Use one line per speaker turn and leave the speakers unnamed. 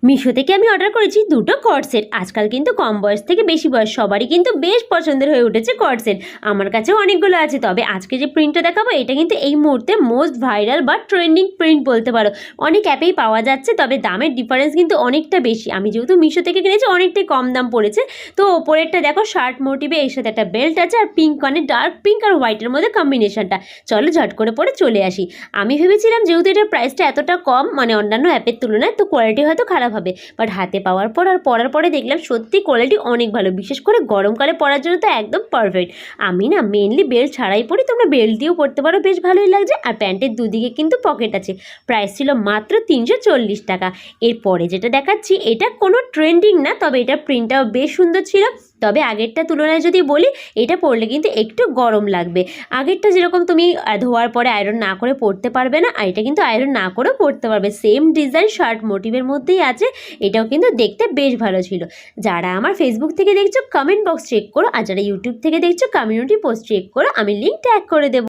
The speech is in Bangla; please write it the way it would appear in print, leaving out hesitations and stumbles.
মিশো থেকে আমি অর্ডার করেছি দুটো কর্ড সেট। আজকাল কিন্তু কম বয়স থেকে বেশি বয়স সবারই কিন্তু বেশ পছন্দের হয়ে উঠেছে কর্ড সেট। আমার কাছেও অনেকগুলো আছে, তবে আজকে যে প্রিন্টটা দেখাবো এটা কিন্তু এই মুহূর্তে মোস্ট ভাইরাল বা ট্রেন্ডিং প্রিন্ট বলতে পারো। অনেক অ্যাপেই পাওয়া যাচ্ছে, তবে দামের ডিফারেন্স কিন্তু অনেকটা বেশি। আমি যেহেতু মিশো থেকে কিনেছি অনেকটাই কম দাম পড়েছে। তো ওপরেরটা দেখো শার্ট মোটিভে, এর সাথে একটা বেল্ট আছে আর পিঙ্ক, মানে ডার্ক পিঙ্ক আর হোয়াইটের মধ্যে কম্বিনেশনটা। চলো ঝট করে পরে চলে আসি। আমি ভেবেছিলাম যেহেতু এটার প্রাইসটা এতটা কম, মানে অন্যান্য অ্যাপের তুলনায়, তো কোয়ালিটি হয়তো খারাপ হবে, বাট হাতে পাওয়ার পর আর পরার পরে দেখলাম সত্যি কোয়ালিটি অনেক ভালো। বিশেষ করে গরমকালে পরার জন্য তো একদম পারফেক্ট। আমি না মেনলি বেল্ট ছাড়াই পরি, তোমরা বেল্ট দিয়েও পরতে পারো, বেশ ভালোই লাগছে। আর প্যান্টের দুদিকে কিন্তু পকেট আছে। প্রাইস ছিল মাত্র 340 টাকা। এরপরে যেটা দেখাচ্ছি এটা কোনো ট্রেন্ডিং না, তবে এটার প্রিন্টটাও বেশ সুন্দর ছিল। তবে আগেরটা তুলনায় যদি বলি, এটা পরলে কিন্তু একটু গরম লাগবে। আগেরটা যেরকম তুমি ধোয়ার পরে আয়রন না করে পরতে পারবে না, আর এটা কিন্তু আয়রন না করেও পরতে পারবে। সেম ডিজাইন শার্ট মোটিভের মধ্যেই আছে। এটাও কিন্তু দেখতে বেশ ভালো ছিল। যারা আমার ফেসবুক থেকে দেখছো কমেন্ট বক্স চেক করো, আর যারা ইউটিউব থেকে দেখছো কমিউনিটি পোস্ট চেক করো, আমি লিঙ্ক ট্যাগ করে দেবো।